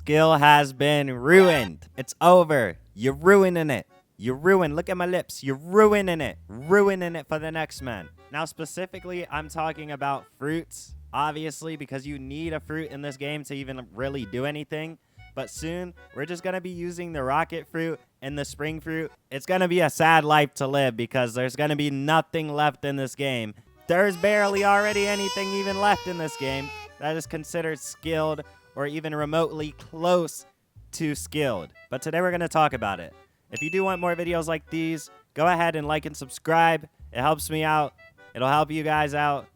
skill has been ruined. It's over. You're ruining it. You're ruined. Look at my lips. You're ruining it. Ruining it for the next man. Now, specifically, I'm talking about fruits, obviously, because you need a fruit in this game to even really do anything. But soon, we're just going to be using the rocket fruit and the spring fruit. It's going to be a sad life to live because there's going to be nothing left in this game. There's barely already anything even left in this game that is considered skilled or even remotely close to skilled. But today we're going to talk about it. If you do want more videos like these, go ahead and like and subscribe. It helps me out. It'll help you guys out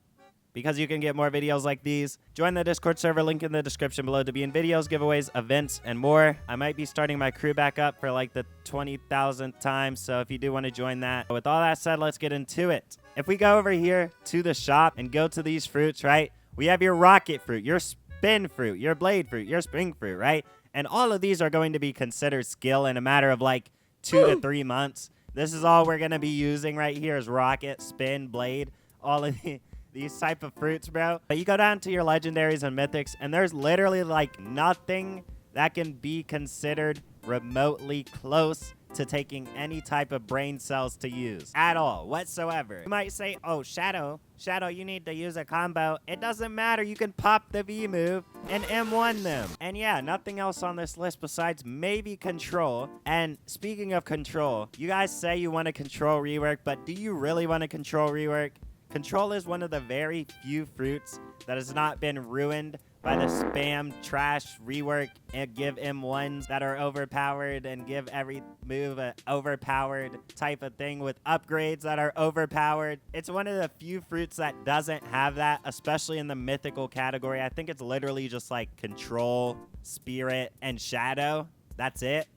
because you can get more videos like these. Join the Discord server, link in the description below to be in videos, giveaways, events, and more. I might be starting my crew back up for like the 20,000th time, so if you do want to join that. With all that said, let's get into it. If we go over here to the shop and go to these fruits, right? We have your rocket fruit, your spin fruit, your blade fruit, your spring fruit, right? And all of these are going to be considered skill in a matter of like 2 to 3 months. This is all we're going to be using right here is rocket, spin, blade, all of these type of fruits, bro. But you go down to your legendaries and mythics, and there's literally like nothing that can be considered remotely close to taking any type of brain cells to use at all whatsoever. You might say, oh, Shadow, you need to use a combo. It doesn't matter. You can pop the V move and M1 them. And yeah, nothing else on this list besides maybe control. And speaking of control, you guys say you want to control rework, but do you really want to control rework? Control is one of the very few fruits that has not been ruined by the spam trash rework and give M1s that are overpowered and give every move a overpowered type of thing with upgrades that are overpowered. It's one of the few fruits that doesn't have that, especially in the mythical category. I think it's literally just like control, spirit, and shadow. That's it.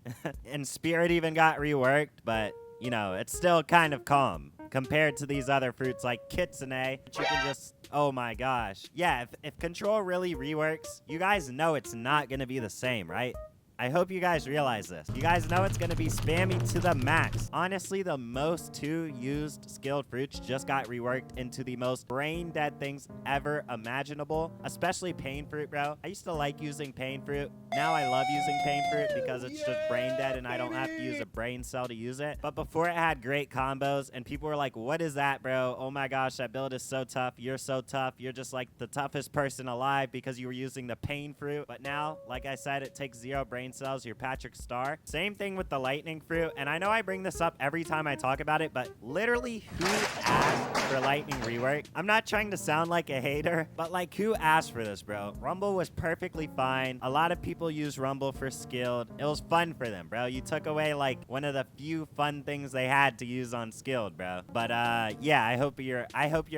And spirit even got reworked, but you know, it's still kind of calm compared to these other fruits like Kitsune, which you can just, oh my gosh. Yeah, if control really reworks, you guys know it's not going to be the same, right? I hope you guys realize this. You guys know it's going to be spammy to the max. Honestly, the most 2 used skilled fruits just got reworked into the most brain dead things ever imaginable, especially pain fruit, bro. I used to like using pain fruit. Now I love using pain fruit because it's just brain dead and I don't have to use a brain cell to use it. But before it had great combos and people were like, what is that, bro? Oh my gosh, that build is so tough. You're so tough. You're just like the toughest person alive because you were using the pain fruit. But now, like I said, it takes 0 brain cells, your Patrick Star. Same thing with the lightning fruit. And I know I bring this up every time I talk about it, but literally who asked for lightning rework? I'm not trying to sound like a hater, but like who asked for this, bro? Rumble was perfectly fine. A lot of people use Rumble for skilled. It was fun for them, bro. You took away like one of the few fun things they had to use on skilled, bro. But yeah, I hope you're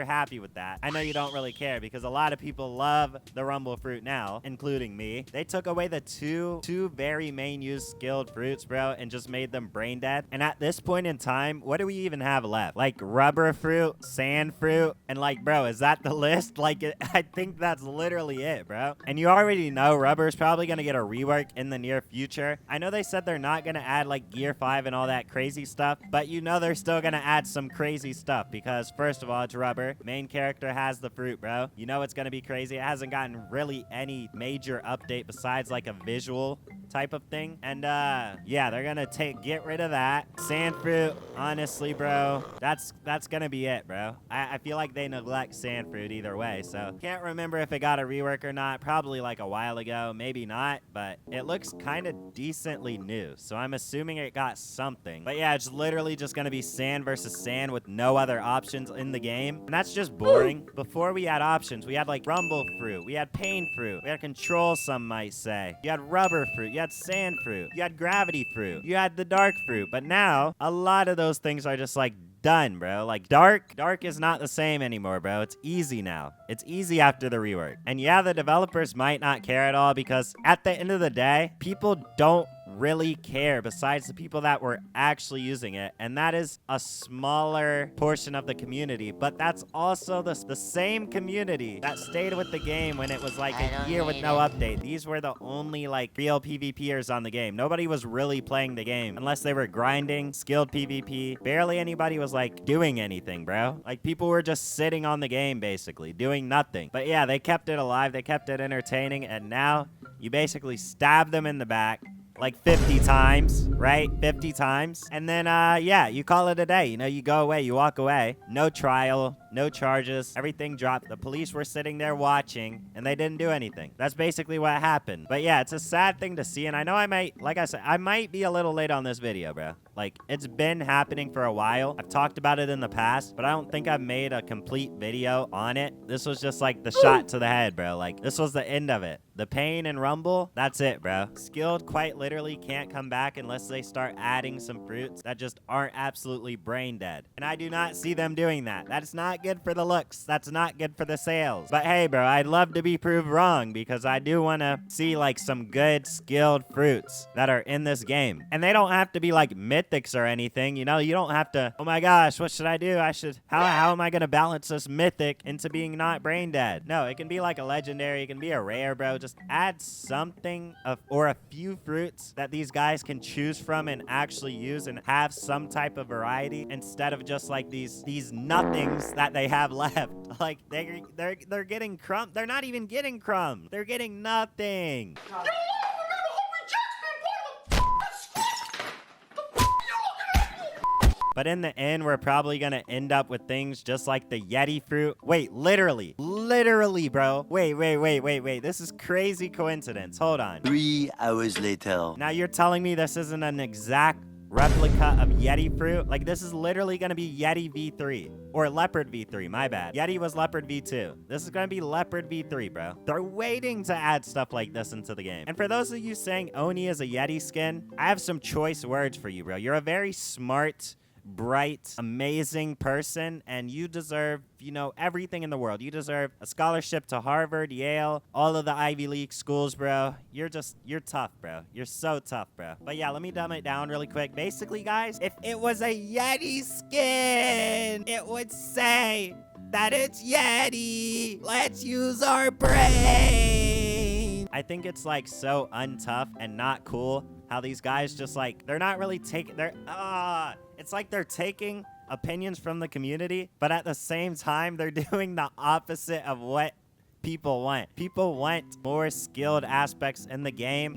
happy with that. I know you don't really care because a lot of people love the Rumble fruit now, including me. They took away the two very main used skilled fruits, bro, and just made them brain dead. And at this point in time, what do we even have left? Like rubber fruit, sand fruit, and like, bro, is that the list? Like, I think that's literally it, bro. And you already know rubber is probably gonna get a rework in the near future. I know they said they're not gonna add like gear 5 and all that crazy stuff, but you know they're still gonna add some crazy stuff because first of all, it's rubber. Main character has the fruit, bro. You know it's gonna be crazy. It hasn't gotten really any major update besides like a visual type of thing. And yeah, they're gonna get rid of that. Sand fruit, honestly, bro, that's gonna be it, bro. I feel like they neglect sand fruit either way, so can't remember if it got a rework or not. Probably like a while ago, maybe not, but it looks kind of decently new, so I'm assuming it got something. But yeah, it's literally just gonna be sand versus sand with no other options in the game, and that's just boring. Before we had options, we had like rumble fruit, we had pain fruit, we had control, some might say. You had rubber fruit, you had sand fruit, you had gravity fruit, you had the dark fruit. But now a lot of those things are just like done, bro. Like dark is not the same anymore, bro. It's easy now. It's easy after the rework. And yeah, the developers might not care at all because at the end of the day, people don't really care besides the people that were actually using it. And that is a smaller portion of the community. But that's also the same community that stayed with the game when it was like a year with no update. These were the only like real PvPers on the game. Nobody was really playing the game unless they were grinding, skilled PvP. Barely anybody was like doing anything, bro. Like people were just sitting on the game basically, doing nothing. But yeah, they kept it alive. They kept it entertaining. And now you basically stab them in the back like 50 times, right? 50 times. And then, yeah, you call it a day. You know, you go away, you walk away. No trial, no charges. Everything dropped. The police were sitting there watching, and they didn't do anything. That's basically what happened. But yeah, it's a sad thing to see. And I know I might, like I said, I might be a little late on this video, bro. Like, it's been happening for a while. I've talked about it in the past, but I don't think I've made a complete video on it. This was just like the shot to the head, bro. Like, this was the end of it. The pain and rumble, that's it, bro. Skilled quite literally can't come back unless they start adding some fruits that just aren't absolutely brain dead. And I do not see them doing that. That's not good for the looks. That's not good for the sales. But hey, bro, I'd love to be proved wrong because I do want to see like some good skilled fruits that are in this game. And they don't have to be like mythics or anything. You know, you don't have to, oh my gosh, what should I do? How am I going to balance this mythic into being not brain dead? No, it can be like a legendary. It can be a rare, bro. Just add something or a few fruits that these guys can choose from and actually use and have some type of variety instead of just like these nothings that they have left. Like they're getting crumb. They're not even getting crumbs. They're getting nothing. But in the end, we're probably gonna end up with things just like the Yeti fruit. Wait, literally, bro. Wait. This is crazy coincidence. Hold on. 3 hours later. Now you're telling me this isn't an exact replica of Yeti fruit? Like this is literally gonna be Yeti V3 or Leopard V3, my bad. Yeti was Leopard V2. This is gonna be Leopard V3, bro. They're waiting to add stuff like this into the game. And for those of you saying Oni is a Yeti skin, I have some choice words for you, bro. You're a very smart, bright, amazing person, and you deserve, you know, everything in the world. You deserve a scholarship to Harvard, Yale, all of the Ivy League schools, bro. You're tough, bro. You're so tough, bro. But yeah, let me dumb it down really quick. Basically, guys, if it was a Yeti skin, it would say that it's Yeti. Let's use our brain. I think it's like so untough and not cool how these guys just like, they're not really taking, it's like they're taking opinions from the community, but at the same time, they're doing the opposite of what people want. People want more skilled aspects in the game,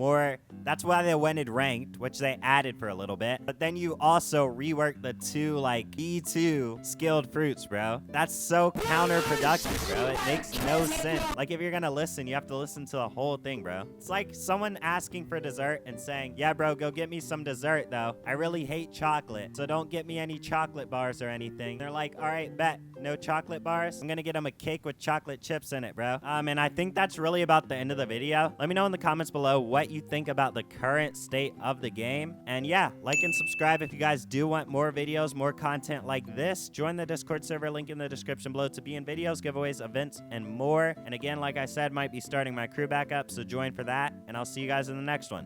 that's why they went in ranked, which they added for a little bit. But then you also rework the two like E2 skilled fruits, bro. That's so counterproductive, bro. It makes no sense. Like if you're gonna listen, you have to listen to the whole thing, bro. It's like someone asking for dessert and saying, yeah, bro, go get me some dessert though. I really hate chocolate, so don't get me any chocolate bars or anything. They're like, all right, bet, no chocolate bars. I'm gonna get them a cake with chocolate chips in it, bro. And I think that's really about the end of the video. Let me know in the comments below what you think about the current state of the game. And yeah, like and subscribe if you guys do want more videos, more content like this. Join the Discord server, link in the description below to be in videos, giveaways, events, and more. And again, like I said, might be starting my crew back up, so join for that. And I'll see you guys in the next one.